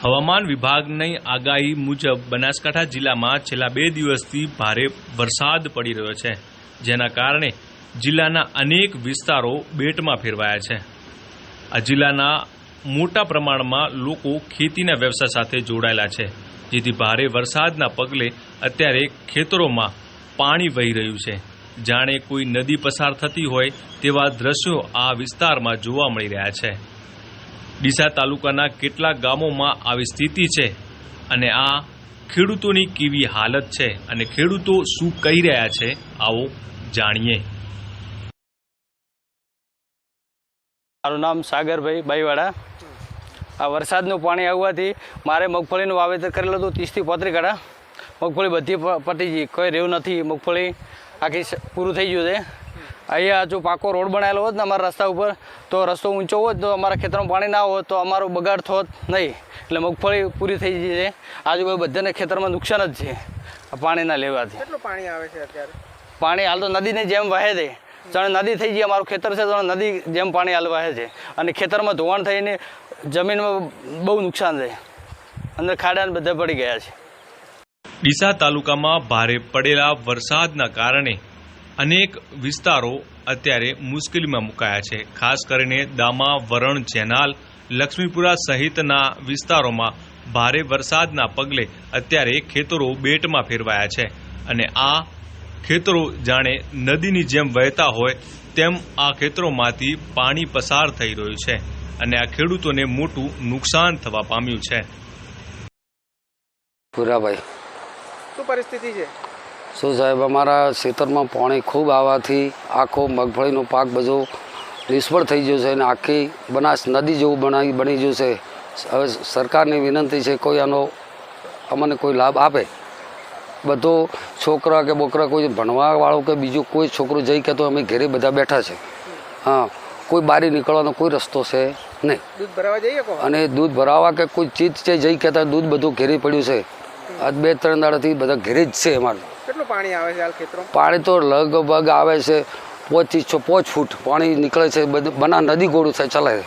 હવામાન વિભાગની આગાહી મુજબ બનાસકાંઠા જિલ્લામાં છેલ્લા 2 દિવસથી ભારે વરસાદ પડી રહ્યો છે, જેના કારણે જિલ્લાના અનેક વિસ્તારો બેટમાં ફેરવાયા છે। આ જિલ્લાના મોટા પ્રમાણમાં લોકો ખેતીના વ્યવસાય સાથે જોડાયેલા છે, જેથી ભારે વરસાદના પગલે અત્યારે ખેતરોમાં પાણી વહી રહ્યું છે। જાણે કોઈ નદી પસાર થતી હોય તેવા દ્રશ્યો આ વિસ્તારમાં જોવા મળી રહ્યા છે। ડીસા તાલુકાના કેટલાક ગામોમાં આવી સ્થિતિ છે અને આ ખેડૂતોની કેવી હાલત છે અને ખેડૂતો શું કહી રહ્યા છે, આવો જાણીએ। મારું નામ સાગરભાઈ બાઈવાડા। આ વરસાદનું પાણી આવવાથી મારે મગફળીનું વાવેતર કરેલું હતું 30 થી 35 કાઢા। મગફળી બધી પતી ગઈ, કોઈ રેવ નથી, મગફળી આખી પૂરું થઈ ગયું છે। અહીંયા જો પાકો રોડ બનાવેલો હોત ને અમારા રસ્તા ઉપર, તો રસ્તો ઊંચો હોત તો અમારા ખેતરમાં પાણી ના હોત તો અમારો બગાડ થોત નહીં, એટલે મગફળી પૂરી થઈ ગઈ છે। આજુબાજુ બધાને ખેતરમાં નુકસાન જ છે પાણીના લેવાથી। કેટલું પાણી આવે છે અત્યારે? પાણી હાલ તો નદીની જેમ વહે છે, જાણે નદી થઈ ગઈ। અમારું ખેતર છે તો નદી જેમ પાણી હાલ વહે છે અને ખેતરમાં ધોવાણ થઈને જમીનમાં બહુ નુકસાન છે, અંદર ખાડા બધા પડી ગયા છે। ડીસા તાલુકામાં ભારે પડેલા વરસાદના કારણે અનેક વિસ્તારો અત્યારે મુશ્કેલીમાં મુકાયા છે। ખાસ કરીને દામા, વરણ, જેનાલ, લક્ષ્મીપુરા સહિતના વિસ્તારોમાં ભારે વરસાદના પગલે અત્યારે ખેતરો બેટમાં ફેરવાયા છે અને આ ખેતરો જાણે નદીની જેમ વહેતા હોય તેમ આ ખેતરોમાંથી પાણી પસાર થઈ રહ્યું છે અને આ ખેડૂતોને મોટું નુકસાન થવા પામ્યું છે। પુરાભાઈ, શું પરિસ્થિતિ છે? શું સાહેબ, અમારા ખેતરમાં પાણી ખૂબ આવવાથી આખો મગફળીનો પાક બધો નિષ્ફળ થઈ ગયો છે અને આખી બનાસ નદી જેવું બની ગયું છે। હવે સરકારની વિનંતી છે, કોઈ આનો અમને કોઈ લાભ આપે। બધો છોકરા કે બોકરા કોઈ ભણવાવાળો કે બીજું કોઈ છોકરો જઈ કે તો અમે ઘરે બધા બેઠા છે। હા, કોઈ બારી નીકળવાનો કોઈ રસ્તો છે નહીં। દૂધ ભરાવા જઈએ કો? અને દૂધ ભરાવા કે કોઈ ચીજ છે જઈ કહેતા દૂધ બધું ઘેરે પડ્યું છે। આજ 2-3 દાડાથી બધા ઘેરે જ છે અમારે। કેટલું પાણી આવે છે હાલ ખેતરોમાં? પાણી તો લગભગ આવે છે 5 થી 5 ફૂટ પાણી નીકળે છે, બધું બના નદી ગોળું થાય ચાલે છે।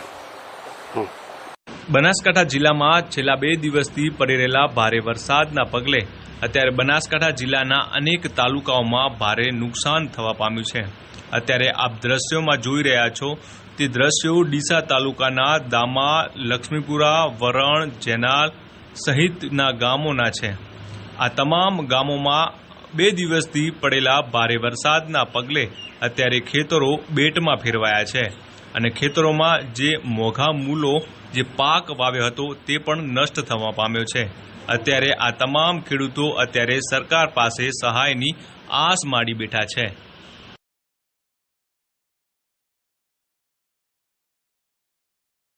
બનાસકાંઠા જિલ્લામાં છેલ્લા 2 દિવસથી પડી રહેલા ભારે વરસાદના પગલે અત્યારે બનાસકાંઠા જિલ્લાના અનેક તાલુકાઓમાં ભારે નુકસાન થવા પામ્યું છે। અત્યારે આપ દ્રશ્યોમાં જોઈ રહ્યા છો તે દ્રશ્યો ડીસા તાલુકાના દામા, લક્ષ્મીપુરા, વરણ, જેનાલ સહિતના ગામોના છે। આ તમામ ગામોમાં 2 દિવસથી પડેલા ભારે વરસાદના પગલે અત્યારે ખેતરો બેટમાં ફેરવાયા છે અને ખેતરોમાં જે મોઘા મૂલો જે પાક વાવ્યો હતો તે પણ નષ્ટ થવા પામ્યો છે। અત્યારે આ તમામ ખેડૂતો અત્યારે સરકાર પાસે સહાયની આસ માંડી બેઠા છે।